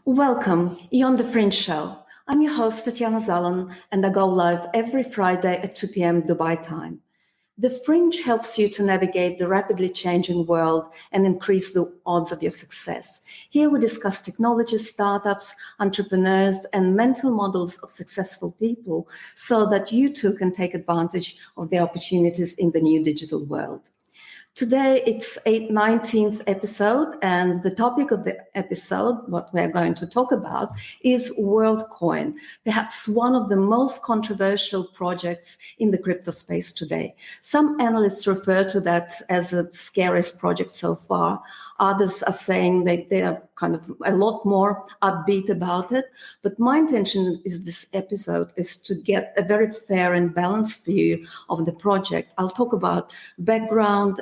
Welcome, you're on the Fringe show. I'm your host, Tatiana Zalan, and I go live every Friday at 2 p.m. Dubai time. The Fringe helps you to navigate the rapidly changing world and increase the odds of your success. Here we discuss technology, startups, entrepreneurs, and mental models of successful people so that you too can take advantage of the opportunities in the new digital world. Today, it's 19th episode, and the topic of the episode, what we're going to talk about, is Worldcoin, perhaps one of the most controversial projects in the crypto space today. Some analysts refer to that as the scariest project so far. Others are saying that they are kind of a lot more upbeat about it. But my intention is this episode is to get a very fair and balanced view of the project. I'll talk about background,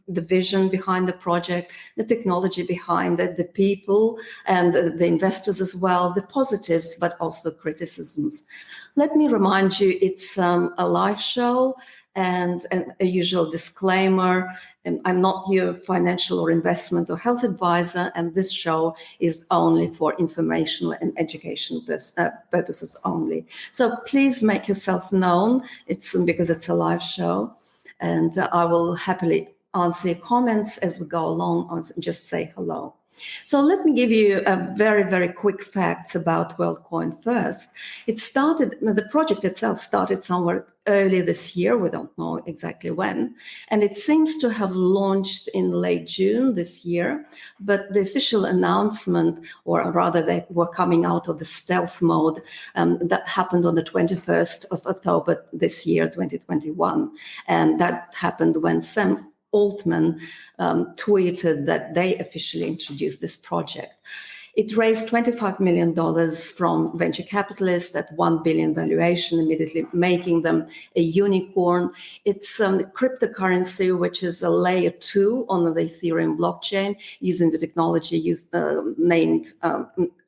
the vision behind the project, the technology behind it, the people and the investors as well, the positives, but also criticisms. Let me remind you, it's a live show and a usual disclaimer. And I'm not your financial or investment or health advisor, and this show is only for informational and educational purposes only. So please make yourself known. It's because it's a live show, and I will happily answer your comments as we go along, or just say hello. So let me give you a very, very quick facts about Worldcoin first. The project itself started somewhere earlier this year. We don't know exactly when. And it seems to have launched in late June this year. But the official announcement, or rather they were coming out of the stealth mode, that happened on the 21st of October this year, 2021. And that happened when Sam Altman tweeted that they officially introduced this project. It raised $25 million from venture capitalists at $1 billion valuation, immediately making them a unicorn. It's cryptocurrency, which is a layer 2 on the Ethereum blockchain using the technology named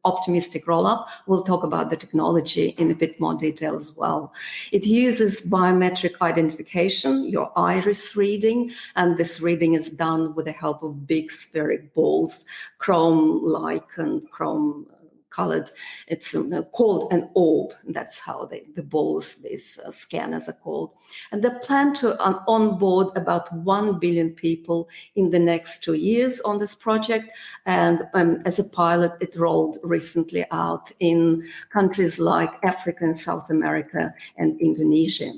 optimistic rollup. We'll talk about the technology in a bit more detail as well. It uses biometric identification, your iris reading, and this reading is done with the help of big spheric balls, chrome-like and chrome colored. It's called an orb. That's how the balls, these scanners are called. And they plan to onboard about 1 billion people in the next 2 years on this project. And as a pilot, it rolled recently out in countries like Africa and South America and Indonesia.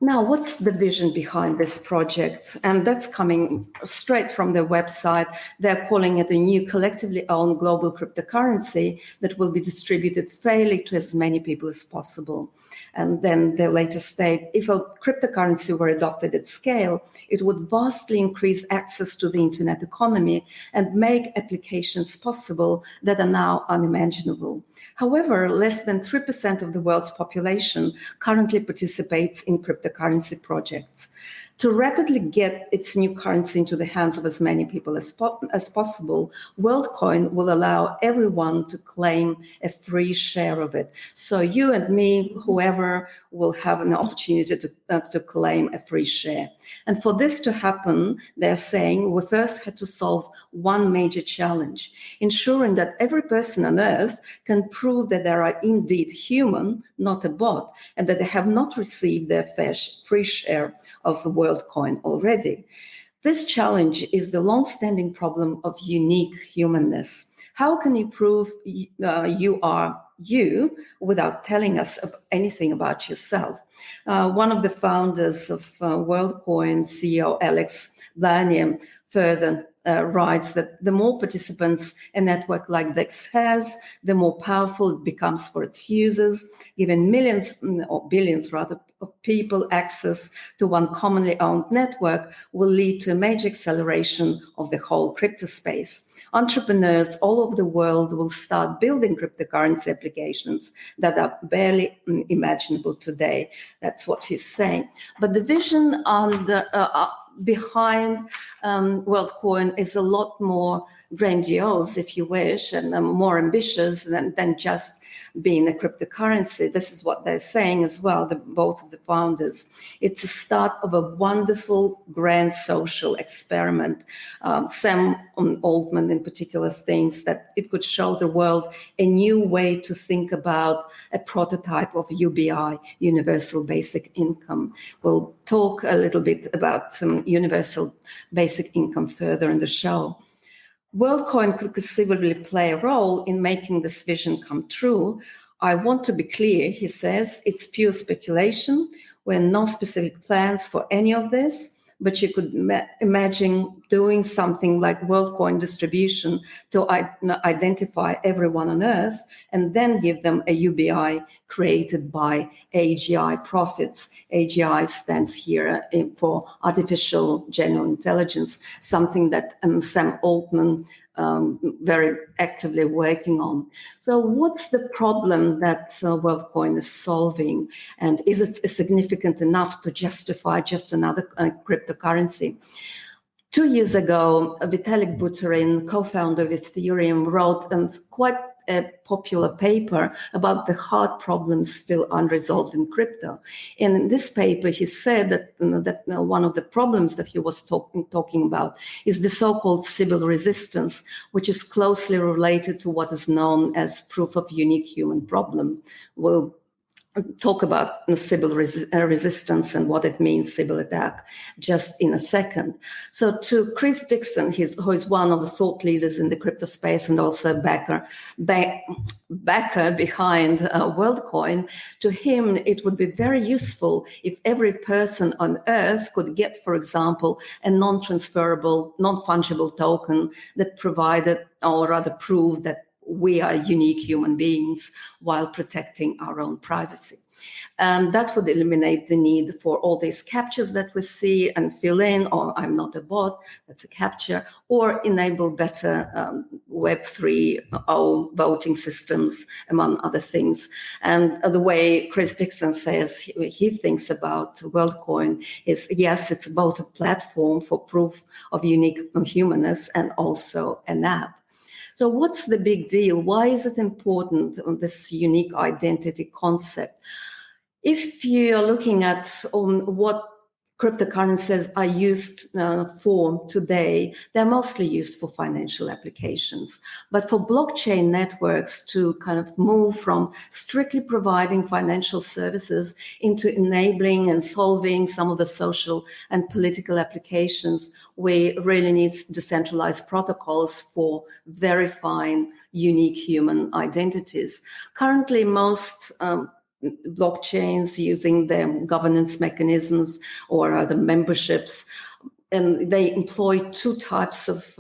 Now, what's the vision behind this project? And that's coming straight from their website. They're calling it a new collectively owned global cryptocurrency that will be distributed fairly to as many people as possible. And then they later state, if a cryptocurrency were adopted at scale, it would vastly increase access to the internet economy and make applications possible that are now unimaginable. However, less than 3% of the world's population currently participates in cryptocurrency projects. To rapidly get its new currency into the hands of as many people as possible, Worldcoin will allow everyone to claim a free share of it. So you and me, whoever, will have an opportunity to claim a free share. And for this to happen, they're saying we first had to solve one major challenge, ensuring that every person on Earth can prove that they are indeed human, not a bot, and that they have not received their free share of Worldcoin already. This challenge is the long-standing problem of unique humanness. How can you prove you are you without telling us anything about yourself? One of the founders of Worldcoin, CEO Alex Vanier, further writes that the more participants a network like this has, the more powerful it becomes for its users, giving millions or billions rather of people access to one commonly owned network will lead to a major acceleration of the whole crypto space. Entrepreneurs all over the world will start building cryptocurrency applications that are barely imaginable today. That's what he's saying. But the vision on behind Worldcoin is a lot more grandiose, if you wish, and more ambitious than just being a cryptocurrency. This is what they're saying as well, both of the founders. It's a start of a wonderful grand social experiment. Sam Altman in particular thinks that it could show the world a new way to think about a prototype of UBI, universal basic income. We'll talk a little bit about universal basic income further in the show. Worldcoin could conceivably play a role in making this vision come true. I want to be clear, he says, it's pure speculation. There are no specific plans for any of this, but you could imagine doing something like Worldcoin distribution to identify everyone on Earth and then give them a UBI created by AGI profits. AGI stands here for Artificial General Intelligence, something that Sam Altman very actively working on. So what's the problem that Worldcoin is solving? And is it significant enough to justify just another cryptocurrency? 2 years ago, Vitalik Buterin, co-founder of Ethereum, wrote quite a popular paper about the hard problems still unresolved in crypto. And in this paper, he said that, one of the problems that he was talking about is the so-called Sybil resistance, which is closely related to what is known as proof of unique human problem. We'll talk about the Sybil resistance and what it means, Sybil attack, just in a second. So to Chris Dixon, who is one of the thought leaders in the crypto space and also a backer behind Worldcoin, to him, it would be very useful if every person on Earth could get, for example, a non-transferable, non-fungible token that provided, or rather proved, that we are unique human beings while protecting our own privacy. That would eliminate the need for all these captures that we see and fill in, or I'm not a bot, that's a capture, or enable better Web 3.0 voting systems, among other things. And the way Chris Dixon says he thinks about Worldcoin is, yes, it's both a platform for proof of unique humanness and also an app. So what's the big deal? Why is it important, this unique identity concept? If you're looking at what cryptocurrencies are used for today, they're mostly used for financial applications. But for blockchain networks to kind of move from strictly providing financial services into enabling and solving some of the social and political applications, we really need decentralized protocols for verifying unique human identities. Currently, most blockchains using their governance mechanisms or the memberships, and they employ two types of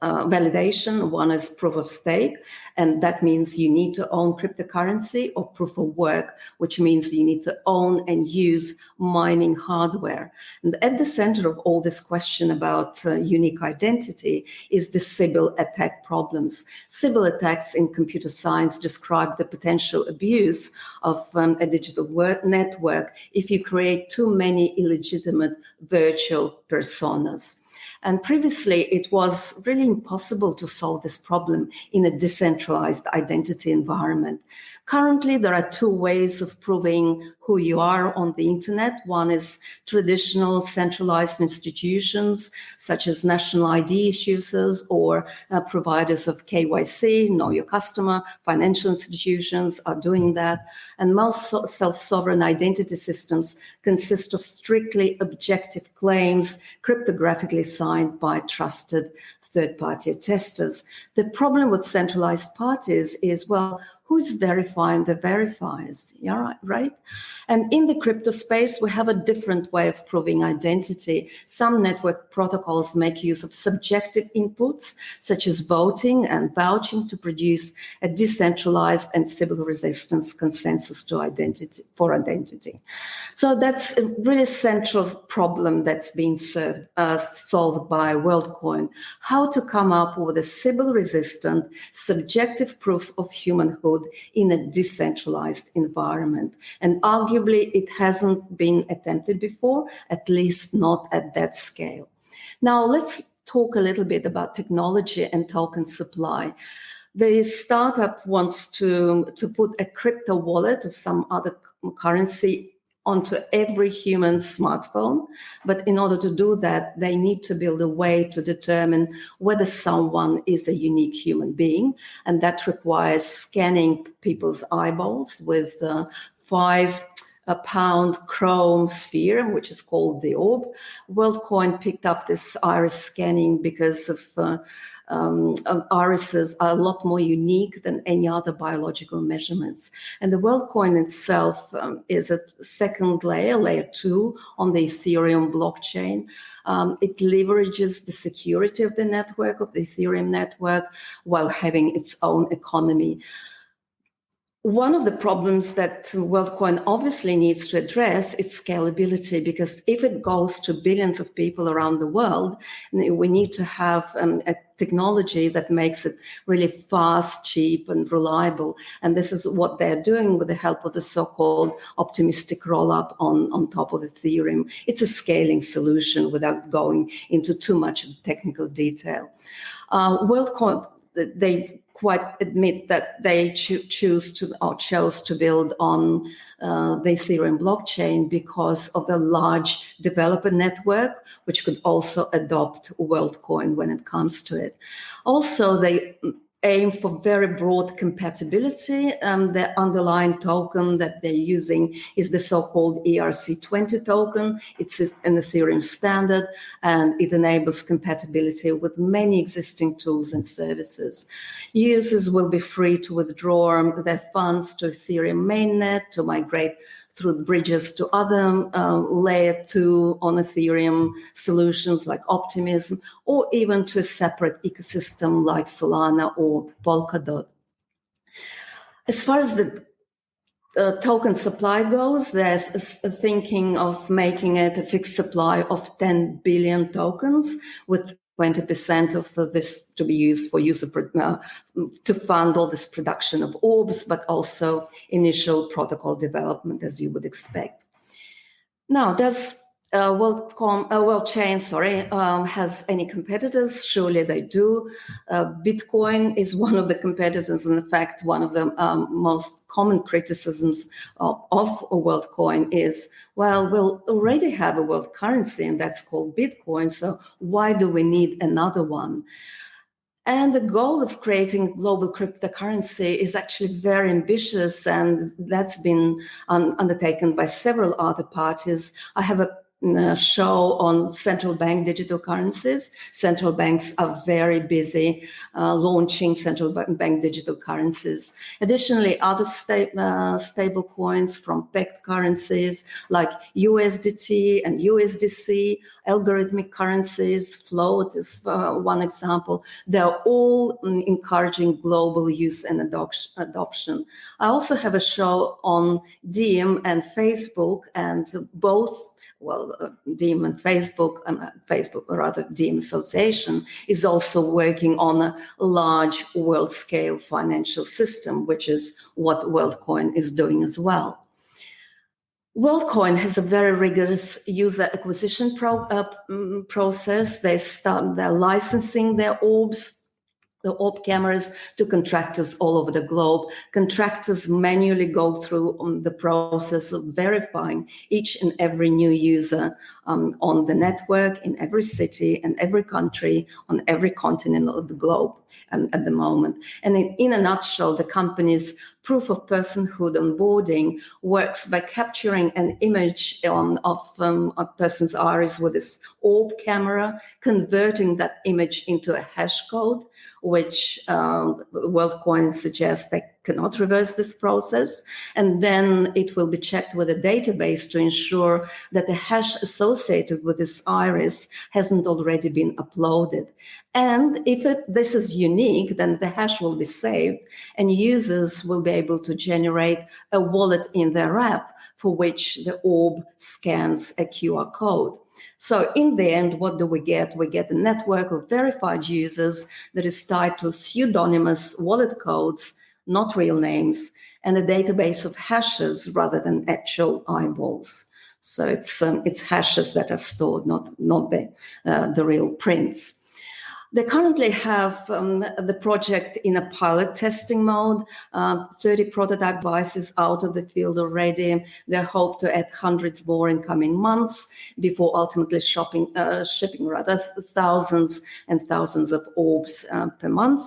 validation. One is proof of stake, and that means you need to own cryptocurrency, or proof of work, which means you need to own and use mining hardware. And at the center of all this question about unique identity is the Sybil attack problems. Sybil attacks in computer science describe the potential abuse of a digital network if you create too many illegitimate virtual personas. And previously, it was really impossible to solve this problem in a decentralized identity environment. Currently, there are two ways of proving who you are on the internet. One is traditional centralized institutions, such as national ID issuers or providers of KYC, know your customer. Financial institutions are doing that. And most self-sovereign identity systems consist of strictly objective claims, cryptographically signed by trusted third-party testers. The problem with centralized parties is, well, who's verifying the verifiers? Yeah, right? And in the crypto space, we have a different way of proving identity. Some network protocols make use of subjective inputs, such as voting and vouching, to produce a decentralized and Sybil resistance consensus to identity. So that's a really central problem that's being solved by Worldcoin. How to come up with a Sybil resistant, subjective proof of humanhood in a decentralized environment. And arguably, it hasn't been attempted before, at least not at that scale. Now, let's talk a little bit about technology and token supply. The startup wants to put a crypto wallet of some other currency onto every human smartphone. But in order to do that, they need to build a way to determine whether someone is a unique human being. And that requires scanning people's eyeballs with 5-pound chrome sphere, which is called the orb. Worldcoin picked up this iris scanning because of irises are a lot more unique than any other biological measurements. And the Worldcoin itself is a second layer, layer 2, on the Ethereum blockchain. It leverages the security of the network, of the Ethereum network, while having its own economy. One of the problems that Worldcoin obviously needs to address is scalability, because if it goes to billions of people around the world, we need to have a technology that makes it really fast, cheap, and reliable. And this is what they're doing with the help of the so-called optimistic rollup on top of Ethereum. It's a scaling solution without going into too much technical detail. Worldcoin, they quite admit that they chose to build on the Ethereum blockchain because of the large developer network, which could also adopt Worldcoin when it comes to it. Also, they aim for very broad compatibility. The underlying token that they're using is the so-called ERC20 token. It's an Ethereum standard, and it enables compatibility with many existing tools and services. Users will be free to withdraw their funds to Ethereum mainnet, to migrate through bridges to other layer 2 on Ethereum solutions like Optimism, or even to a separate ecosystem like Solana or Polkadot. As far as the token supply goes, there's thinking of making it a fixed supply of 10 billion tokens, with 20% of this to be used for to fund all this production of orbs, but also initial protocol development, as you would expect. Now, does WorldChain, has any competitors? Surely they do. Bitcoin is one of the competitors, and in fact, one of the most common criticisms of WorldCoin is, well, we'll already have a world currency, and that's called Bitcoin, so why do we need another one? And the goal of creating global cryptocurrency is actually very ambitious, and that's been undertaken by several other parties. I have a show on central bank digital currencies. Central banks are very busy launching central bank digital currencies. Additionally, other stable coins from pegged currencies like USDT and USDC, algorithmic currencies, Float is one example. They're all encouraging global use and adoption. I also have a show on Diem and Facebook, and both Diem and Facebook, Diem Association is also working on a large world-scale financial system, which is what Worldcoin is doing as well. Worldcoin has a very rigorous user acquisition process. They're licensing their orbs, the orb cameras, to contractors all over the globe. Contractors manually go through the process of verifying each and every new user on the network in every city and every country on every continent of the globe at the moment. And in a nutshell, the company's proof of personhood onboarding works by capturing an image of a person's iris with this orb camera, converting that image into a hash code, which Worldcoin suggests they cannot reverse this process. And then it will be checked with a database to ensure that the hash associated with this iris hasn't already been uploaded. And if this is unique, then the hash will be saved, and users will be able to generate a wallet in their app for which the orb scans a QR code. So in the end, what do we get? We get a network of verified users that is tied to pseudonymous wallet codes, not real names, and a database of hashes rather than actual eyeballs. So it's hashes that are stored, not the real prints. They currently have the project in a pilot testing mode, 30 prototype devices out of the field already. They hope to add hundreds more in coming months before ultimately shipping thousands and thousands of orbs per month.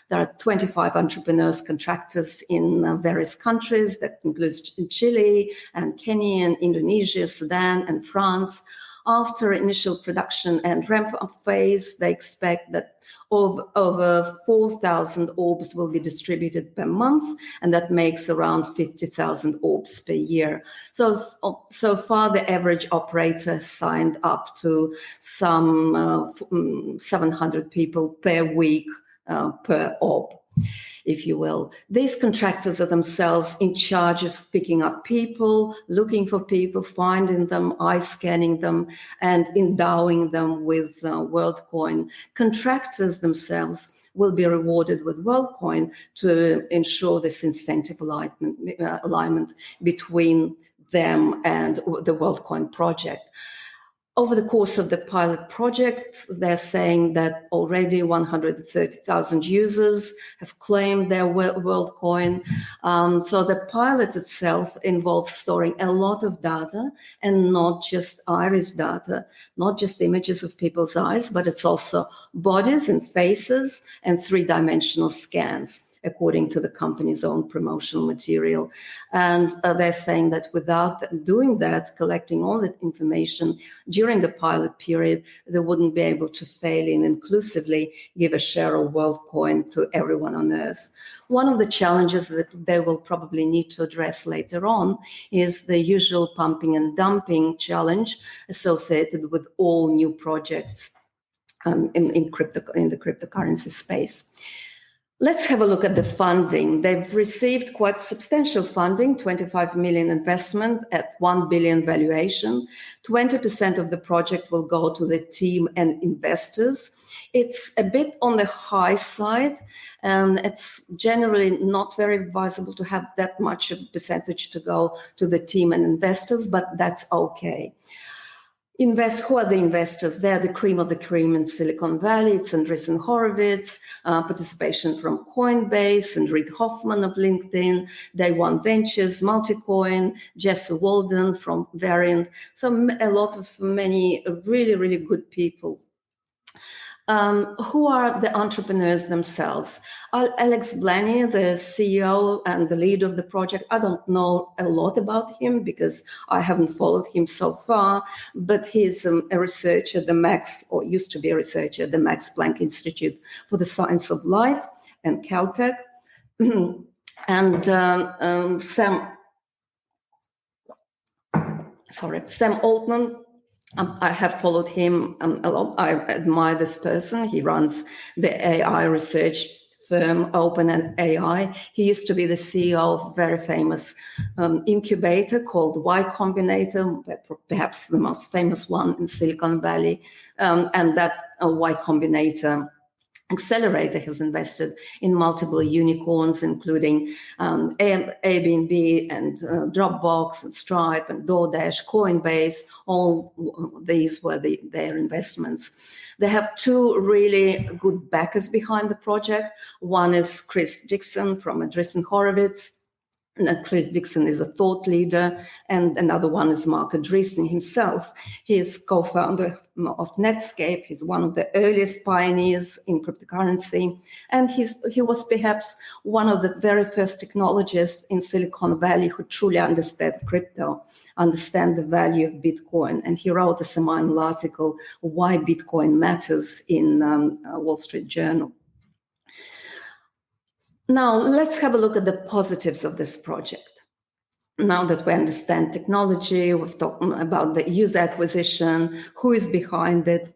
There are 25 entrepreneurs, contractors in various countries. That includes Chile and Kenya and Indonesia, Sudan and France. After initial production and ramp-up phase, they expect that over 4,000 orbs will be distributed per month, and that makes around 50,000 orbs per year. So far, the average operator signed up to some 700 people per week per orb, if you will. These contractors are themselves in charge of picking up people, looking for people, finding them, eye scanning them, and endowing them with Worldcoin. Contractors themselves will be rewarded with Worldcoin to ensure this incentive alignment between them and the Worldcoin project. Over the course of the pilot project, they're saying that already 130,000 users have claimed their Worldcoin. So the pilot itself involves storing a lot of data, and not just iris data, not just images of people's eyes, but it's also bodies and faces and three-dimensional scans, according to the company's own promotional material. And they're saying that without doing that, collecting all that information during the pilot period, they wouldn't be able to fairly and inclusively give a share of Worldcoin to everyone on Earth. One of the challenges that they will probably need to address later on is the usual pumping and dumping challenge associated with all new projects in the cryptocurrency space. Let's have a look at the funding. They've received quite substantial funding, 25 million investment at 1 billion valuation. 20% of the project will go to the team and investors. It's a bit on the high side. It's generally not very advisable to have that much of a percentage to go to the team and investors, but that's okay. Who are the investors? They're the cream of the cream in Silicon Valley. It's Andreessen Horowitz, participation from Coinbase, and Reid Hoffman of LinkedIn, Day One Ventures, Multicoin, Jesse Walden from Variant. So many really, really good people. Who are the entrepreneurs themselves? Alex Blaney, the CEO and the lead of the project. I don't know a lot about him because I haven't followed him so far, but he's a researcher at the Max, or used to be a researcher at the Max Planck Institute for the Science of Light and Caltech. And Sam Altman, I have followed him a lot. I admire this person. He runs the AI research firm OpenAI. He used to be the CEO of a very famous incubator called Y Combinator, perhaps the most famous one in Silicon Valley. And that Y Combinator accelerator has invested in multiple unicorns, including Airbnb and Dropbox and Stripe and DoorDash, Coinbase. All these were their investments. They have two really good backers behind the project. One is Chris Dixon from Andreessen Horowitz. And Chris Dixon is a thought leader, and another one is Mark Andreessen himself. He is co-founder of Netscape. He's one of the earliest pioneers in cryptocurrency, and he was perhaps one of the very first technologists in Silicon Valley who truly understand crypto, understand the value of Bitcoin. And he wrote a seminal article, Why Bitcoin Matters, in Wall Street Journal. Now, let's have a look at the positives of this project. Now that we understand technology, we've talked about the user acquisition, who is behind it.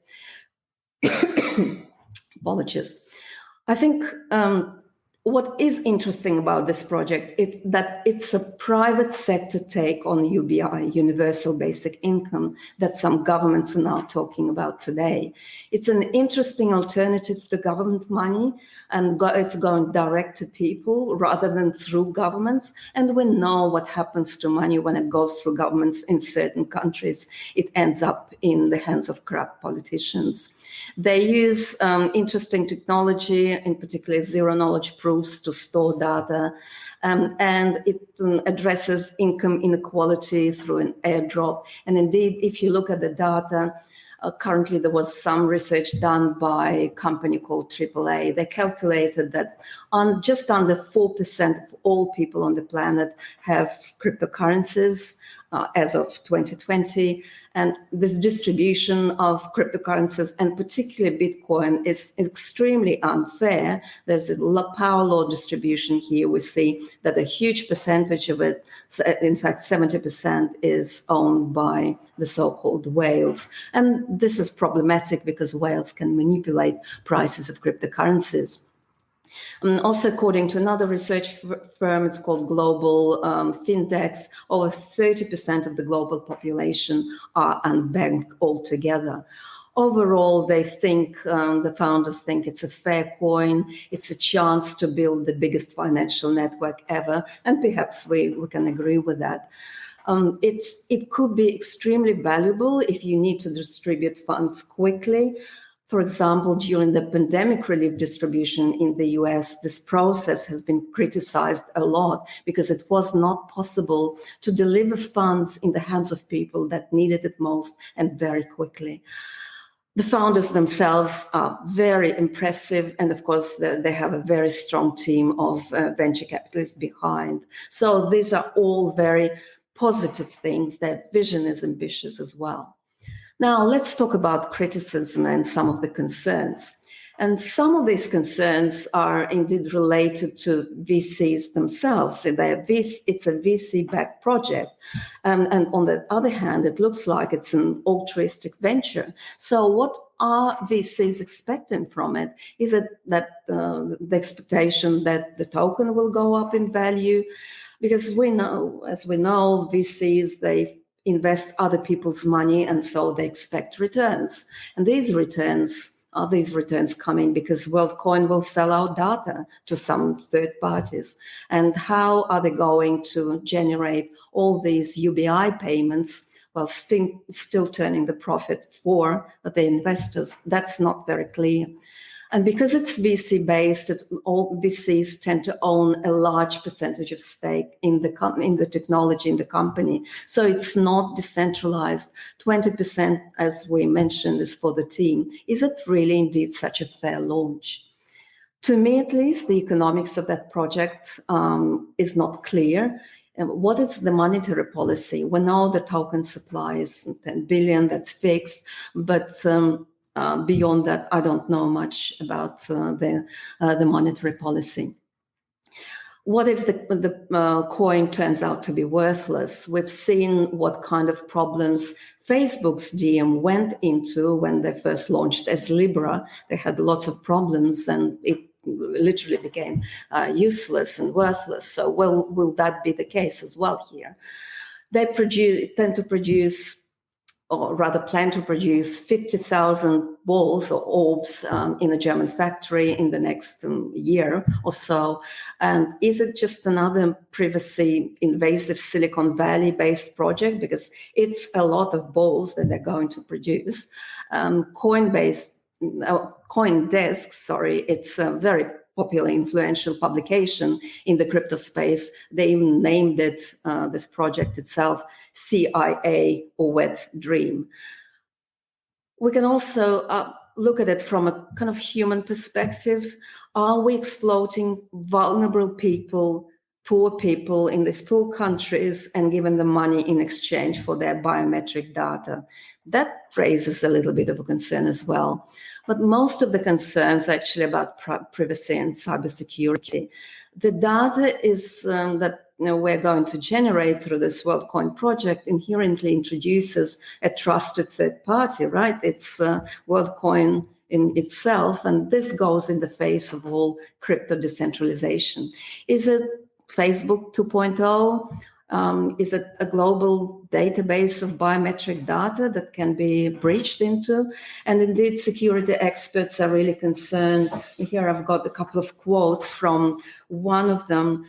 Apologies. I think what is interesting about this project is that it's a private sector take on UBI, universal basic income, that some governments are now talking about today. It's an interesting alternative to government money, and it's going direct to people rather than through governments. And we know what happens to money when it goes through governments in certain countries. It ends up in the hands of corrupt politicians. They use interesting technology, in particular zero-knowledge proofs, to store data, and it addresses income inequality through an airdrop. And indeed, if you look at the data, currently there was some research done by a company called AAA. They calculated that just under 4% of all people on the planet have cryptocurrencies as of 2020. And this distribution of cryptocurrencies, and particularly Bitcoin, is extremely unfair. There's a power law distribution here. We see that a huge percentage of it, in fact 70%, is owned by the so-called whales. And this is problematic because whales can manipulate prices of cryptocurrencies. Also, according to another research firm, it's called Global Findex, over 30% of the global population are unbanked altogether. Overall, they think, the founders think it's a fair coin, it's a chance to build the biggest financial network ever, and perhaps we can agree with that. It could be extremely valuable if you need to distribute funds quickly. For example, during the pandemic relief distribution in the US, this process has been criticized a lot because it was not possible to deliver funds in the hands of people that needed it most and very quickly. The founders themselves are very impressive, and of course, they have a very strong team of venture capitalists behind. So these are all very positive things. Their vision is ambitious as well. Now, let's talk about criticism and some of the concerns. And some of these concerns are indeed related to VCs themselves. It's a VC-backed project. And on the other hand, it looks like it's an altruistic venture. So what are VCs expecting from it? Is it that the expectation that the token will go up in value? Because as we know, VCs, they invest other people's money, and so they expect returns. And these returns coming because Worldcoin will sell our data to some third parties? And how are they going to generate all these UBI payments while still turning the profit for the investors? That's not very clear. And because it's VC-based, all VCs tend to own a large percentage of stake in the technology, in the company. So it's not decentralized. 20%, as we mentioned, is for the team. Is it really indeed such a fair launch? To me, at least, the economics of that project is not clear. What is the monetary policy? We know the token supply is 10 billion, that's fixed, but beyond that, I don't know much about the monetary policy. What if the coin turns out to be worthless? We've seen what kind of problems Facebook's DM went into when they first launched as Libra. They had lots of problems, and it literally became useless and worthless. So will that be the case as well here? They tend to produce, or rather plan to produce, 50,000 balls or orbs in a German factory in the next year or so. And is it just another privacy invasive Silicon Valley-based project? Because it's a lot of balls that they're going to produce. CoinDesk, it's a very popular, influential publication in the crypto space. They even named it, this project itself, CIA or Wet Dream. We can also look at it from a kind of human perspective. Are we exploiting vulnerable people, poor people in these poor countries, and giving them money in exchange for their biometric data? That raises a little bit of a concern as well. But most of the concerns are actually about privacy and cybersecurity. The data is that we're going to generate through this Worldcoin project inherently introduces a trusted third party, right? It's Worldcoin in itself, and this goes in the face of all crypto decentralization. Is it Facebook 2.0? Is it a global database of biometric data that can be breached into? And indeed, security experts are really concerned. Here I've got a couple of quotes from one of them.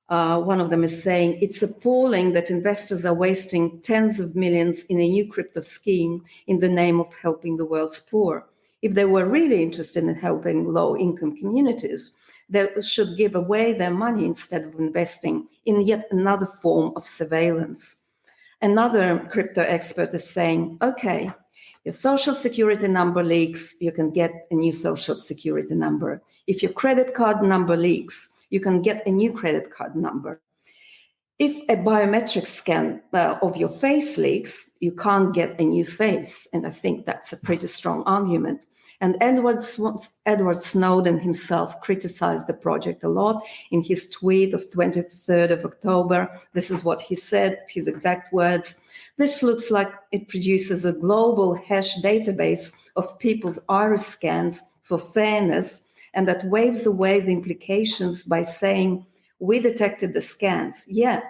One of them is saying, it's appalling that investors are wasting tens of millions in a new crypto scheme in the name of helping the world's poor. If they were really interested in helping low-income communities, they should give away their money instead of investing in yet another form of surveillance. Another crypto expert is saying, okay, your social security number leaks, you can get a new social security number. If your credit card number leaks, you can get a new credit card number. If a biometric scan of your face leaks, you can't get a new face. And I think that's a pretty strong argument. And Edward Snowden himself criticized the project a lot in his tweet of 23rd of October. This is what he said, his exact words. This looks like it produces a global hash database of people's iris scans for fairness, and that waves away the implications by saying, we detected the scans. Yeah,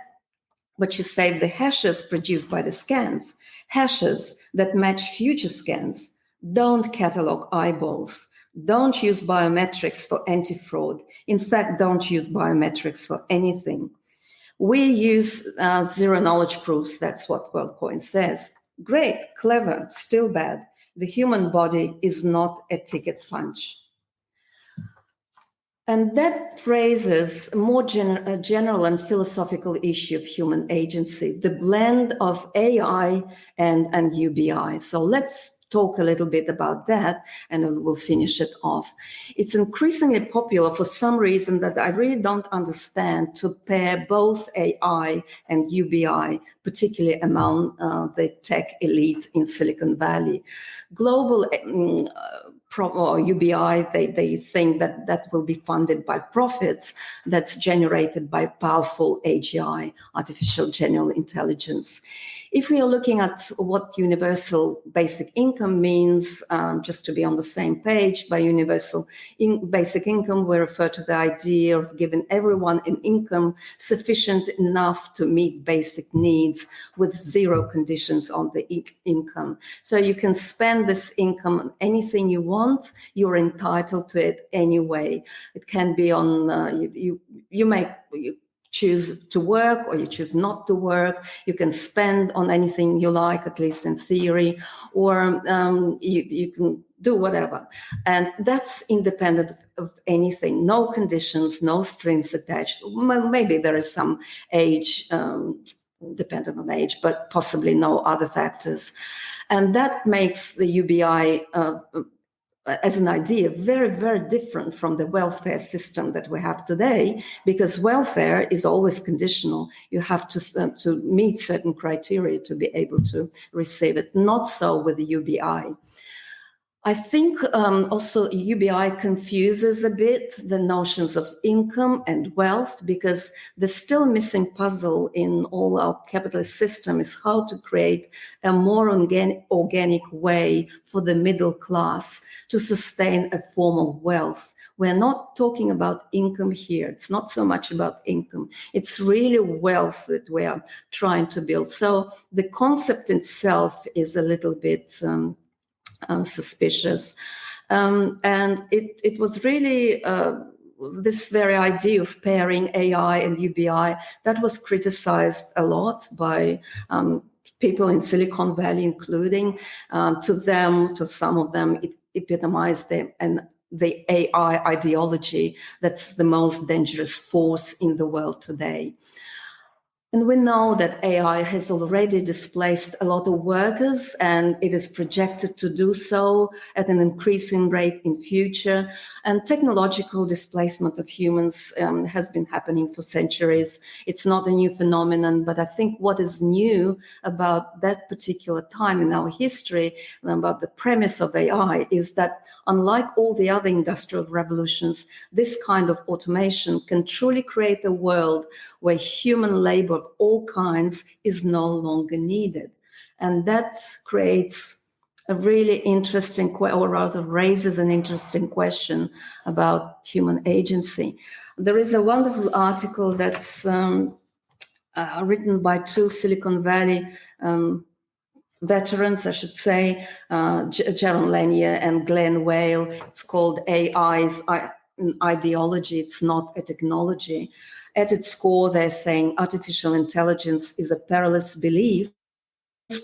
but you save the hashes produced by the scans, hashes that match future scans. Don't catalog eyeballs. Don't use biometrics for anti-fraud. In fact, don't use biometrics for anything. We use zero-knowledge proofs. That's what Worldcoin says. Great, clever, still bad. The human body is not a ticket punch. And that raises a more general and philosophical issue of human agency, the blend of AI and UBI. So let's talk a little bit about that, and we'll finish it off. It's increasingly popular for some reason that I really don't understand to pair both AI and UBI, particularly among the tech elite in Silicon Valley. Global or UBI, they think that will be funded by profits that's generated by powerful AGI, artificial general intelligence. If we are looking at what universal basic income means, just to be on the same page, by universal basic income, we refer to the idea of giving everyone an income sufficient enough to meet basic needs with zero conditions on the income. So you can spend this income on anything you want, you're entitled to it anyway. It can be on, you choose to work or you choose not to work. You can spend on anything you like, at least in theory, or you can do whatever. And that's independent of anything, no conditions, no strings attached. Maybe there is some age, dependent on age, but possibly no other factors. And that makes the UBI as an idea very, very different from the welfare system that we have today, because welfare is always conditional. You have to meet certain criteria to be able to receive it. Not so with the UBI. I think also UBI confuses a bit the notions of income and wealth, because the still missing puzzle in all our capitalist system is how to create a more organic way for the middle class to sustain a form of wealth. We're not talking about income here. It's not so much about income. It's really wealth that we are trying to build. So the concept itself is a little bit suspicious. And it was really this very idea of pairing AI and UBI that was criticized a lot by people in Silicon Valley, including to some of them, it epitomized the AI ideology that's the most dangerous force in the world today. And we know that AI has already displaced a lot of workers, and it is projected to do so at an increasing rate in future. And technological displacement of humans has been happening for centuries. It's not a new phenomenon, but I think what is new about that particular time in our history and about the premise of AI is that unlike all the other industrial revolutions, this kind of automation can truly create a world where human labor of all kinds is no longer needed. And that creates a really interesting, or rather raises an interesting question about human agency. There is a wonderful article that's written by two Silicon Valley veterans, I should say, Jaron Lanier and Glenn Whale. It's called AI's ideology. It's not a technology. At its core, they're saying artificial intelligence is a perilous belief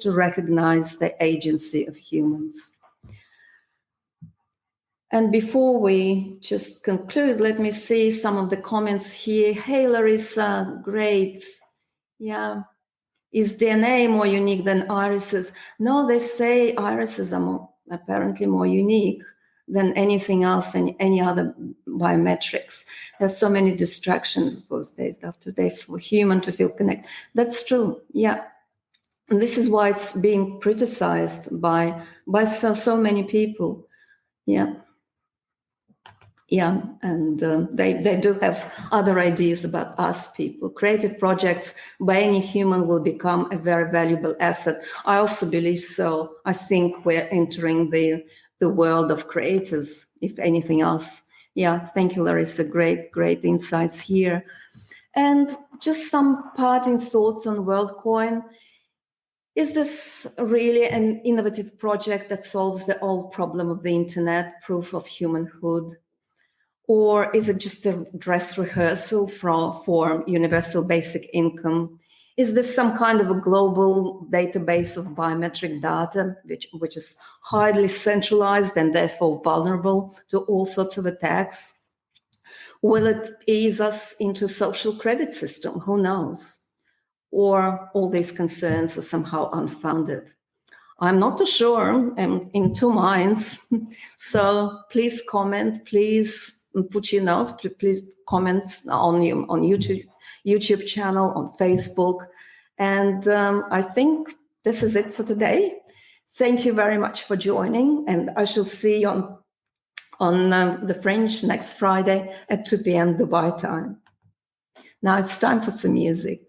to recognize the agency of humans. And before we just conclude, let me see some of the comments here. Hey, Larissa, great. Yeah. Is DNA more unique than irises? No, they say irises are apparently more unique than anything else and any other biometrics. There's so many distractions those days after they for human to feel connected. That's true, yeah. And this is why it's being criticized by so many people, yeah. Yeah, and they do have other ideas about us people. Creative projects by any human will become a very valuable asset. I also believe so. I think we're entering the world of creators, if anything else. Yeah, thank you, Larissa. Great insights here. And just some parting thoughts on Worldcoin. Is this really an innovative project that solves the old problem of the internet, proof of humanhood? Or is it just a dress rehearsal for universal basic income? Is this some kind of a global database of biometric data, which is highly centralized and therefore vulnerable to all sorts of attacks? Will it ease us into social credit system? Who knows? Or all these concerns are somehow unfounded? I'm not too sure. I'm in two minds. So please comment, please put your notes, please comment on YouTube channel, on Facebook. And I think this is it for today. Thank you very much for joining, and I shall see you on the Fringe next Friday at 2 p.m. Dubai time. Now it's time for some music.